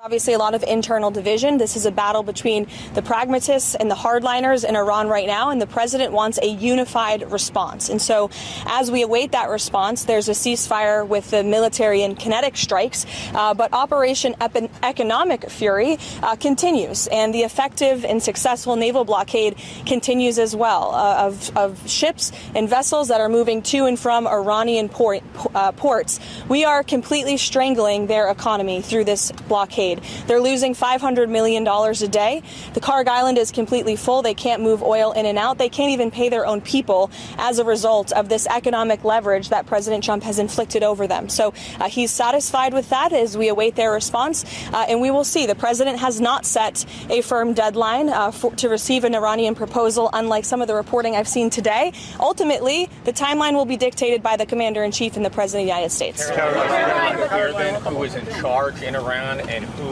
Obviously, a lot of internal division. This is a battle between the pragmatists and the hardliners in Iran right now, and the president wants a unified response. And so as we await that response, there's a ceasefire with the military and kinetic strikes, but Operation Economic Fury continues, and the effective and successful naval blockade continues as well of ships and vessels that are moving to and from Iranian ports. We are completely strangling their economy through this blockade. They're losing $500 million a day. The Karg Island is completely full. They can't move oil in and out. They can't even pay their own people as a result of this economic leverage that President Trump has inflicted over them. So he's satisfied with that as we await their response. And we will see. The president has not set a firm deadline to receive an Iranian proposal, unlike some of the reporting I've seen today. Ultimately, the timeline will be dictated by the commander-in-chief and the president of the United States. Caroline, who is in charge in Iran and who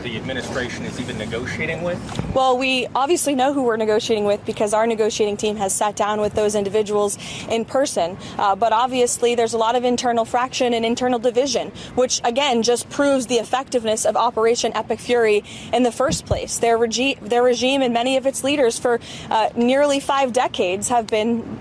the administration is even negotiating with? Well, we obviously know who we're negotiating with because our negotiating team has sat down with those individuals in person. But obviously, there's a lot of internal fraction and internal division, which, again, just proves the effectiveness of Operation Epic Fury in the first place. Their regime and many of its leaders for nearly 5 decades have been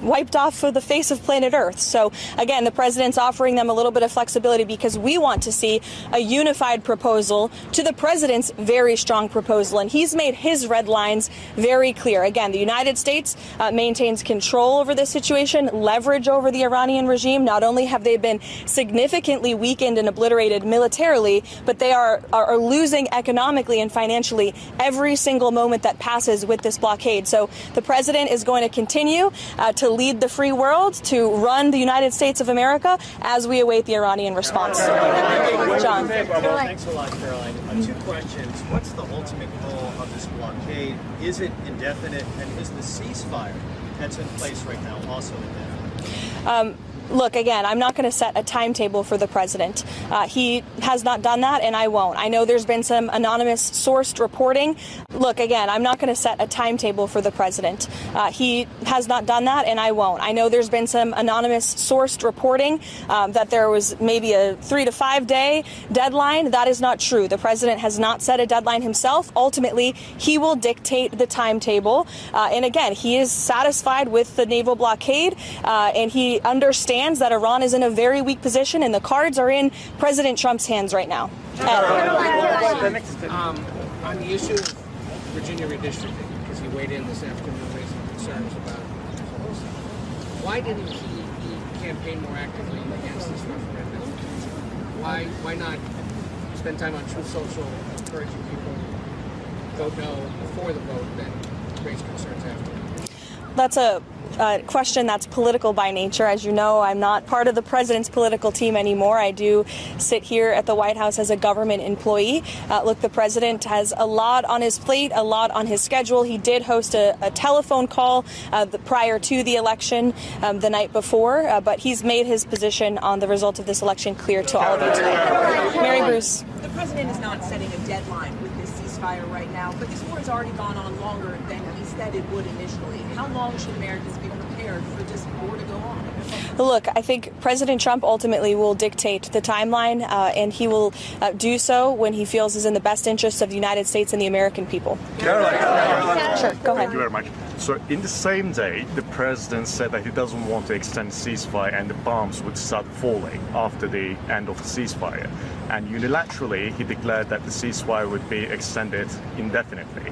wiped off of the face of planet Earth. So, again, the president's offering them a little bit of flexibility because we want to see a unified proposal to the president's very strong proposal. And he's made his red lines very clear. Again, the United States maintains control over this situation, leverage over the Iranian regime. Not only have they been significantly weakened and obliterated militarily, but they are losing economically and financially every single moment that passes with this blockade. So the president is going to continue to lead the free world, to run the United States of America as we await the Iranian response. John. Thanks a lot, Caroline. 2 questions. What's the ultimate goal of this blockade? Is it indefinite? And is the ceasefire that's in place right now also indefinite? Look, again, I'm not going to set a timetable for the president. He has not done that, and I won't. I know there's been some anonymous sourced reporting. Look, again, I'm not going to set a timetable for the president. He has not done that, and I won't. I know there's been some anonymous sourced reporting that there was maybe a 3 to 5 day deadline. That is not true. The president has not set a deadline himself. Ultimately, he will dictate the timetable. And again, he is satisfied with the naval blockade, and he understands that Iran is in a very weak position, and the cards are in President Trump's hands right now. On the issue of Virginia redistricting, because he weighed in this afternoon raising concerns about why didn't he campaign more actively against this referendum? Why not spend time on Truth Social encouraging people to vote no before the vote, then raise concerns after? That's a question that's political by nature. As you know, I'm not part of the president's political team anymore. I do sit here at the White House as a government employee. Look, the president has a lot on his plate, a lot on his schedule. He did host a telephone call prior to the election the night before, but he's made his position on the result of this election clear to all of you tonight. Mary Bruce. The president is not setting a deadline with this ceasefire right now, but this war has already gone on longer than he said it would initially. How long should Americans be prepared for this war to go on? Look, I think President Trump ultimately will dictate the timeline, and he will do so when he feels is in the best interest of the United States and the American people. Caroline. Sure, go ahead. Thank you very much. So in the same day, the president said that he doesn't want to extend the ceasefire and the bombs would start falling after the end of the ceasefire. And unilaterally, he declared that the ceasefire would be extended indefinitely.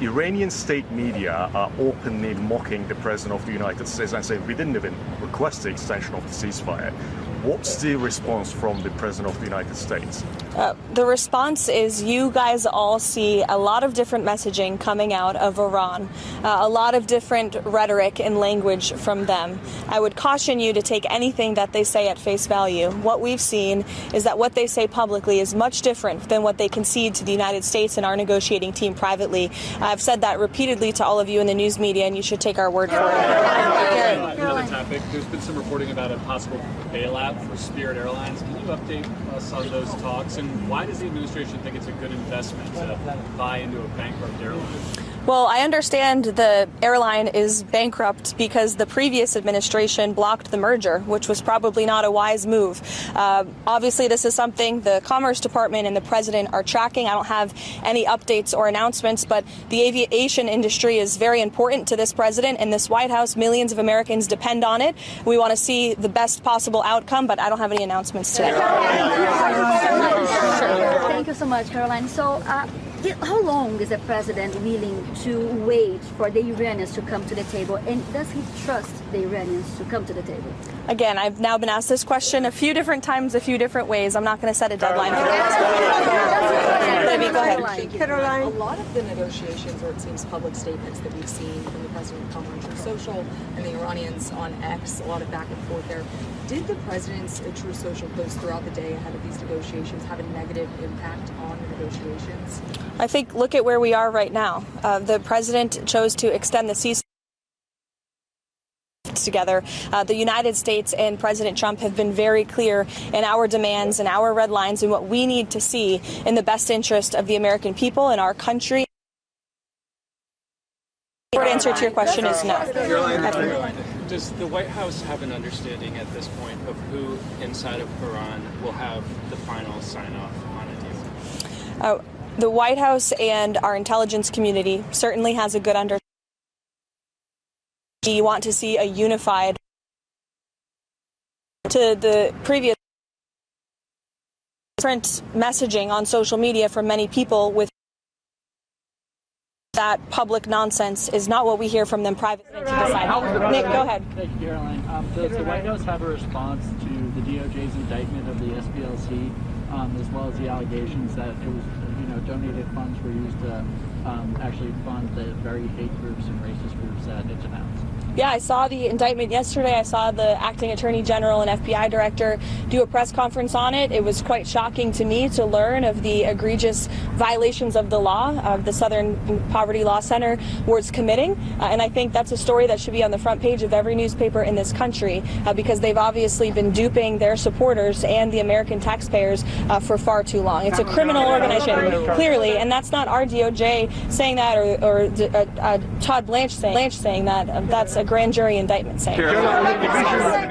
Iranian state media are openly mocking the President of the United States and saying we didn't even request the extension of the ceasefire. What's the response from the President of the United States? The response is you guys all see a lot of different messaging coming out of Iran, a lot of different rhetoric and language from them. I would caution you to take anything that they say at face value. What we've seen is that what they say publicly is much different than what they concede to the United States and our negotiating team privately. I've said that repeatedly to all of you in the news media, and you should take our word for it. Another topic, there's been some reporting about a possible bailout for Spirit Airlines. Can you update us on those talks? And why does the administration think it's a good investment to buy into a bankrupt airline? Well, I understand the airline is bankrupt because the previous administration blocked the merger, which was probably not a wise move. Obviously, this is something the Commerce Department and the president are tracking. I don't have any updates or announcements, but the aviation industry is very important to this president and this White House. Millions of Americans depend on it. We want to see the best possible outcome, but I don't have any announcements today. Thank you so much, Karoline. So, how long is the president willing to wait for the Iranians to come to the table, and does he trust the Iranians to come to the table? Again, I've now been asked this question a few different times, a few different ways. I'm not going to set a deadline for that. Libby, go ahead. Caroline. A lot of the negotiations, or it seems public statements that we've seen from the president come on Truth Social and the Iranians on X, a lot of back and forth there. Did the president's Truth Social posts throughout the day ahead of these negotiations have a negative impact on the negotiations? I think look at where we are right now. The president chose to extend the ceasefire together. The United States and President Trump have been very clear in our demands and our red lines and what we need to see in the best interest of the American people and our country. The short answer to your question is no. Does the White House have an understanding at this point of who inside of Iran will have the final sign-off on a deal? The White House and our intelligence community certainly has a good understanding. You want to see a unified to the previous different messaging on social media from many people with that public nonsense is not what we hear from them privately to decide. Nick, go ahead. Thank you, Caroline. Does the White House have a response to the DOJ's indictment of the SPLC, as well as the allegations that it was, donated funds were used to actually fund the very hate groups and racist groups that it's announced? Yeah, I saw the indictment yesterday. I saw the acting attorney general and FBI director do a press conference on it. It was quite shocking to me to learn of the egregious violations of the law the Southern Poverty Law Center was committing. And I think that's a story that should be on the front page of every newspaper in this country because they've obviously been duping their supporters and the American taxpayers for far too long. It's a criminal organization, clearly, and that's not our DOJ saying that or Todd Blanche saying that. That's a grand jury indictment saying. Caroline.